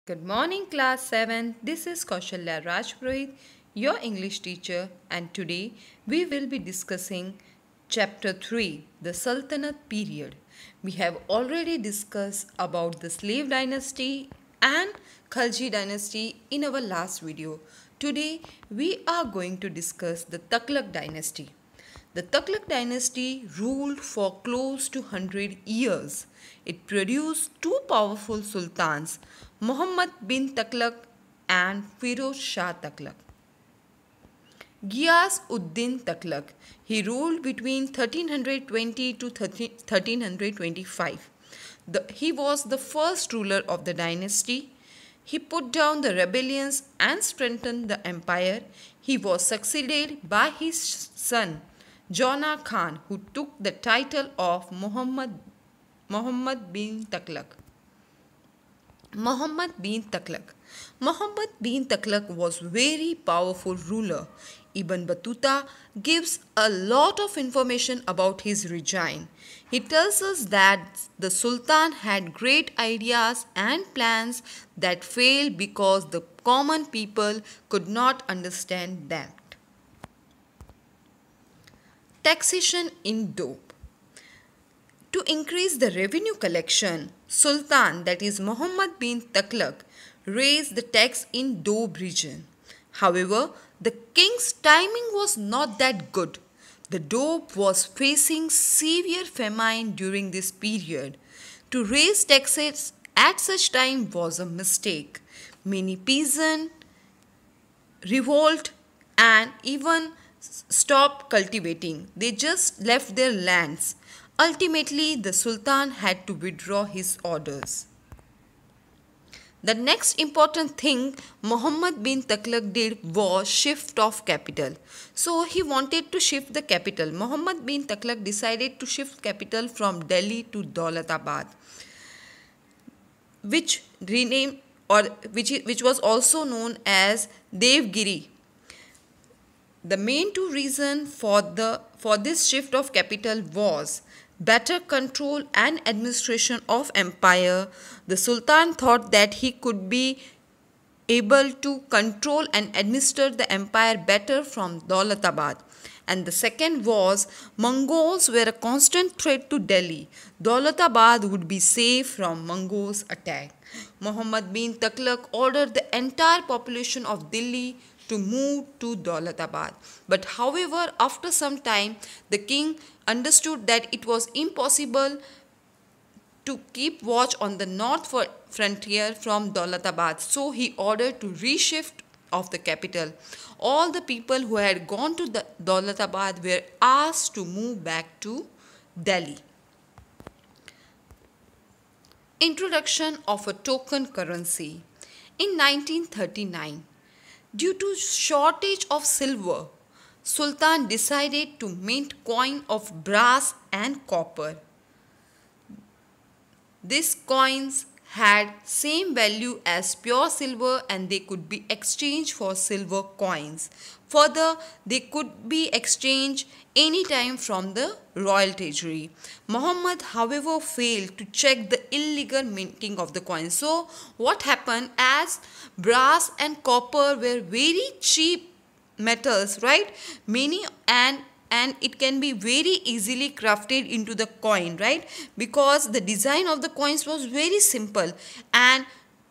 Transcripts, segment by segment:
Good morning, class 7. This is Kaushalya Rajpurohit, your English teacher, and today we will be discussing chapter 3, the Sultanate period. We have already discussed about the slave dynasty and Khalji dynasty in our last video. Today we are going to discuss the Tughlaq dynasty. The Tughlaq dynasty ruled for close to 100 years. It produced two powerful sultans, Muhammad bin Tughlaq and Firoz Shah Tughlaq. Ghiyas Uddin Tughlaq. He ruled between 1320 to 1325. He was the first ruler of the dynasty. He put down the rebellions and strengthened the empire. He was succeeded by his son Jona Khan, who took the title of Muhammad bin Tughlaq. Muhammad bin Tughlaq. Muhammad bin Tughlaq was very powerful ruler. Ibn Battuta gives a lot of information about his regime. He tells us that the Sultan had great ideas and plans that failed because the common people could not understand them. Taxation in dope. To increase the revenue collection, Sultan, that is Muhammad bin Tughlaq, raised the tax in Doab region. However, the king's timing was not that good. The Doab was facing severe famine during this period. To raise taxes at such time was a mistake. Many peasants revolt and even stopped cultivating. They just left their lands. Ultimately, the Sultan had to withdraw his orders. The next important thing Muhammad bin Tughlaq did was shift of capital. So he wanted to shift the capital. Muhammad bin Tughlaq decided to shift capital from Delhi to Daulatabad, which renamed which was also known as Devgiri. The main two reasons for this shift of capital was better control and administration of empire. The Sultan thought that he could be able to control and administer the empire better from Daulatabad. And the second was Mongols were a constant threat to Delhi. Daulatabad would be safe from Mongols' attack. Muhammad bin Tughlaq ordered the entire population of Delhi to move to Daulatabad. But however, after some time, the king understood that it was impossible to keep watch on the north frontier from Daulatabad. So he ordered to reshift of the capital. All the people who had gone to Daulatabad were asked to move back to Delhi. Introduction of a token currency. In 1939, due to shortage of silver, Sultan decided to mint coin of brass and copper. These coins had same value as pure silver and they could be exchanged for silver coins. Further, they could be exchanged anytime from the royal treasury. Muhammad, however, failed to check the illegal minting of the coins. So, what happened, as brass and copper were very cheap metals, right? Many and it can be very easily crafted into the coin, right? Because the design of the coins was very simple and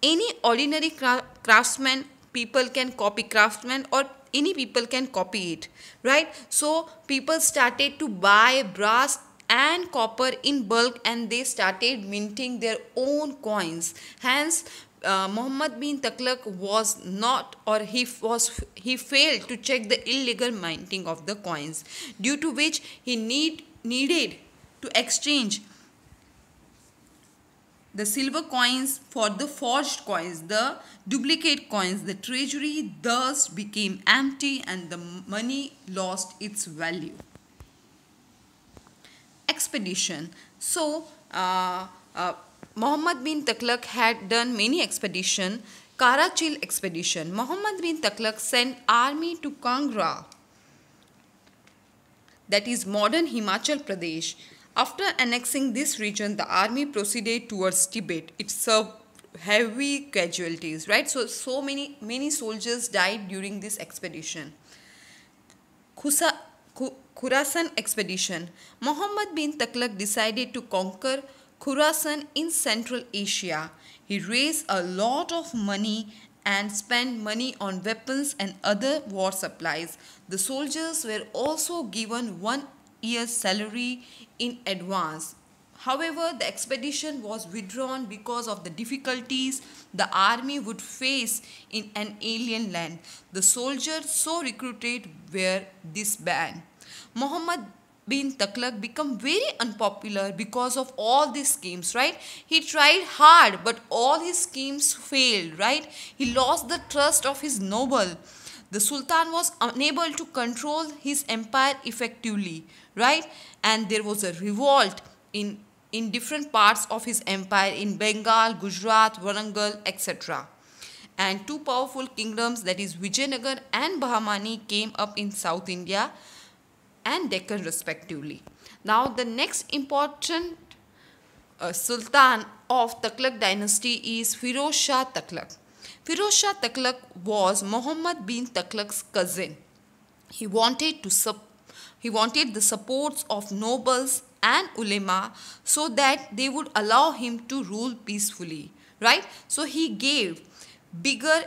any ordinary craftsman people can copy, craftsman or any people can copy it, right? So people started to buy brass and copper in bulk and they started minting their own coins. Hence Muhammad bin Tughlaq was not, or he failed to check the illegal minting of the coins, due to which he needed to exchange the silver coins for the forged coins, the duplicate coins. The treasury thus became empty and the money lost its value. Expedition. So, Muhammad bin Tughlaq had done many expeditions. Karachil expedition. Muhammad bin Tughlaq sent army to Kangra, that is modern Himachal Pradesh. After annexing this region, the army proceeded towards Tibet. It served heavy casualties, right? So many soldiers died during this expedition. Khusa, Khurasan expedition. Muhammad bin Taghlaq decided to conquer Khurasan in Central Asia. He raised a lot of money and spent money on weapons and other war supplies. The soldiers were also given 1 year's salary in advance. However, the expedition was withdrawn because of the difficulties the army would face in an alien land. The soldiers so recruited were disbanded. Muhammad bin Taghlaq became very unpopular because of all these schemes, right? He tried hard, but all his schemes failed, right? He lost the trust of his noble. The Sultan was unable to control his empire effectively, right? And there was a revolt in different parts of his empire in Bengal, Gujarat, Warangal, etc. And two powerful kingdoms, that is Vijayanagar and Bahmani, came up in South India and Deccan respectively. Now the next important Sultan of Taghlaq dynasty is Firoz Shah Taghlaq. Firoz Shah Taghlaq was Muhammad bin Taghlaq's cousin. He wanted the supports of nobles and ulema so that they would allow him to rule peacefully, right? So he gave bigger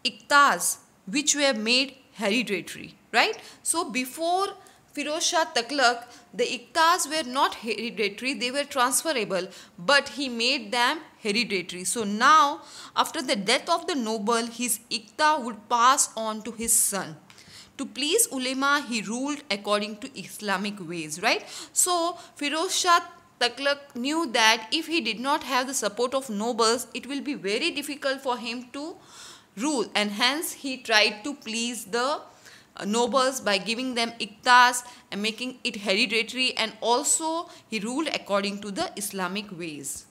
iqtas which were made hereditary, right? So before Firoz Shah Taghlaq, the iqtas were not hereditary, they were transferable, but he made them hereditary. So now, after the death of the noble, his iqta would pass on to his son. To please ulema, he ruled according to Islamic ways, right? So Firoz Shah Taghlaq knew that if he did not have the support of nobles, it will be very difficult for him to rule, and hence he tried to please the nobles by giving them iqtas and making it hereditary, and also he ruled according to the Islamic ways.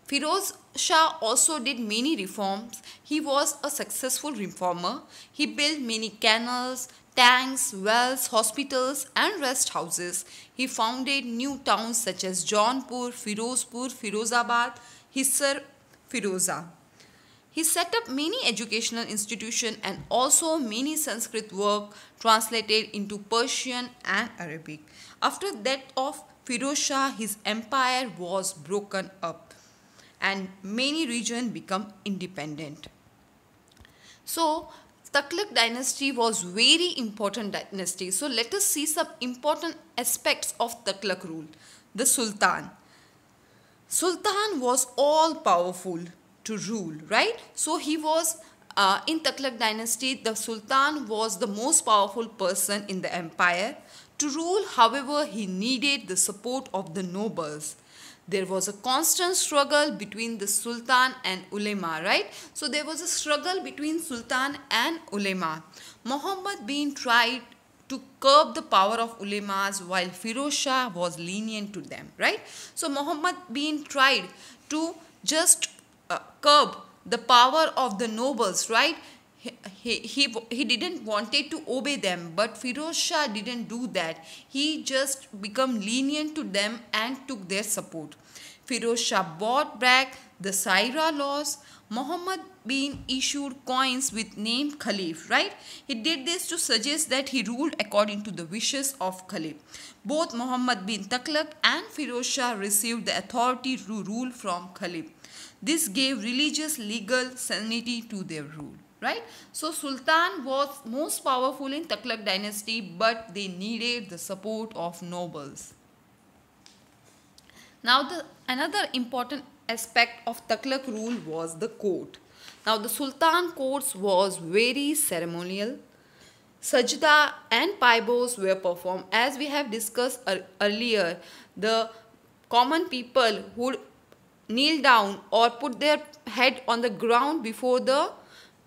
Firoz Shah also did many reforms. He was a successful reformer. He built many canals, tanks, wells, hospitals and rest houses. He founded new towns such as Jaunpur, Firozpur, Firozabad, Hisar, Firoza. He set up many educational institutions and also many Sanskrit work translated into Persian and Arabic. After that of Firoz Shah, his empire was broken up and many regions become independent. So, Taghlaq dynasty was very important dynasty. So, let us see some important aspects of Taghlaq rule. The Sultan. Sultan was all powerful to rule, right? So he was in Taghlaq dynasty, the Sultan was the most powerful person in the empire. To rule, however, he needed the support of the nobles. There was a constant struggle between the Sultan and ulema, right? So there was a struggle between Sultan and ulema. Muhammad bin tried to curb the power of ulemas while Firoz Shah was lenient to them, right? So Muhammad bin tried to just curb the power of the nobles, right? He didn't wanted to obey them, but Firoz Shah didn't do that. He just become lenient to them and took their support. Firoz Shah brought back the Saira laws. Muhammad bin issued coins with name Khalif, right? He did this to suggest that he ruled according to the wishes of Khalif. Both Muhammad bin Taghlaq and Firoz Shah received the authority to rule from Khalif. This gave religious legal sanity to their rule, right? So Sultan was most powerful in Taghlaq dynasty, but they needed the support of nobles. Now another important aspect of Taghlaq rule was the court. Now the Sultan courts was very ceremonial. Sajda and paibos were performed. As we have discussed earlier, the common people would kneel down or put their head on the ground before the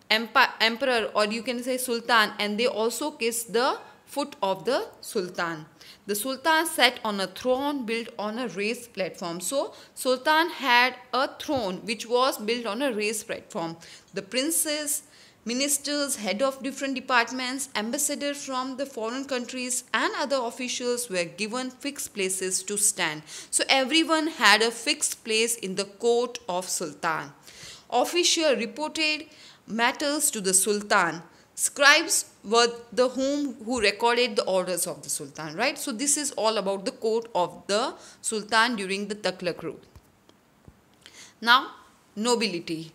emperor, or you can say Sultan, and they also kiss the foot of the Sultan. The Sultan sat on a throne built on a raised platform. So Sultan had a throne which was built on a raised platform. The princes Ministers, head of different departments, ambassadors from the foreign countries and other officials were given fixed places to stand. So everyone had a fixed place in the court of Sultan. Official reported matters to the Sultan. Scribes were the who recorded the orders of the Sultan, right? So this is all about the court of the Sultan during the Tughlaq rule. Now, nobility.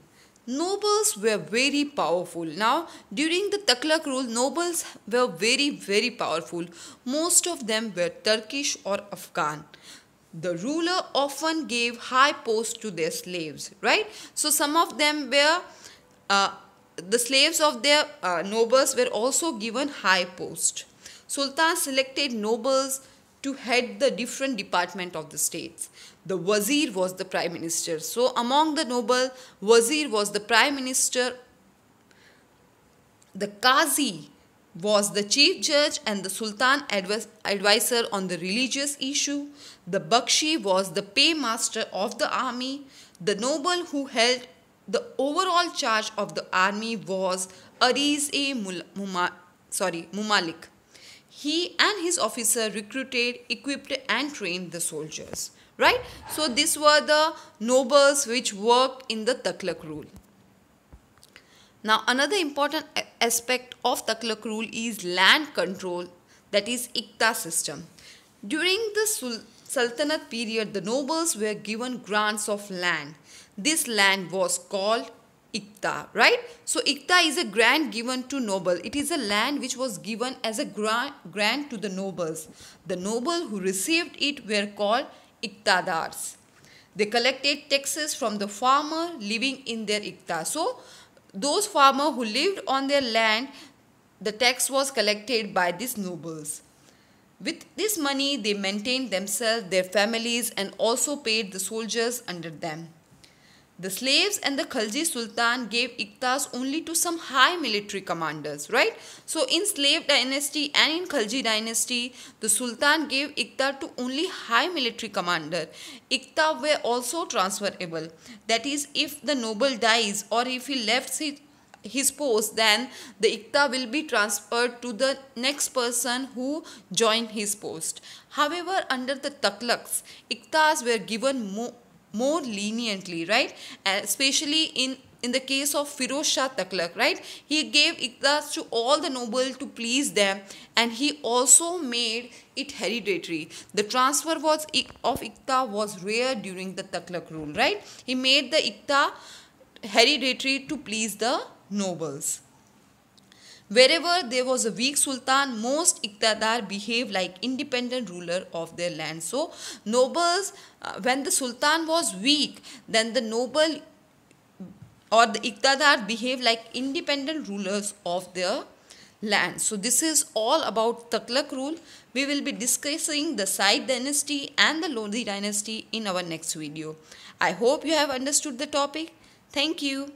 Nobles were very powerful. Now, during the Tughlaq rule, nobles were very powerful. Most of them were Turkish or Afghan. The ruler often gave high posts to their slaves, right? So some of them were the slaves of their nobles were also given high post. Sultan selected nobles to head the different department of the states. The wazir was the prime minister. So among the noble, wazir was the prime minister. The qazi was the chief judge and the sultan advisor on the religious issue. The bakshi was the paymaster of the army. The noble who held the overall charge of the army was Mumalik. He and his officer recruited, equipped and trained the soldiers. Right? So these were the nobles which worked in the Tughlaq rule. Now another important aspect of Tughlaq rule is land control, that is Iqta system. During the Sultanate period, the nobles were given grants of land. This land was called Iqta, right? So Iqta is a grant given to noble. It is a land which was given as a grant to the nobles. The noble who received it were called Iqtadars. They collected taxes from the farmer living in their Iqta. So those farmers who lived on their land, the tax was collected by these nobles. With this money, they maintained themselves, their families, and also paid the soldiers under them. The slaves and the Khalji Sultan gave Iqtas only to some high military commanders, right? So in slave dynasty and in Khalji dynasty, the Sultan gave Iqta to only high military commander. Iqta were also transferable. That is, if the noble dies or if he left his post, then the Iqta will be transferred to the next person who joined his post. However, under the Tughlaqs, Iqtas were given more leniently, right? Especially in the case of Firoz Shah Tughlaq, right? He gave Iqtas to all the nobles to please them, and he also made it hereditary. The transfer of Iqta was rare during the Tughlaq rule, right? He made the Iqta hereditary to please the nobles. Wherever there was a weak sultan, most Iqtadar behaved like independent ruler of their land. So nobles, when the sultan was weak, then the noble or the Iqtadar behaved like independent rulers of their land. So this is all about Tughlaq rule. We will be discussing the Sayyid dynasty and the Lodi dynasty in our next video. I hope you have understood the topic. Thank you.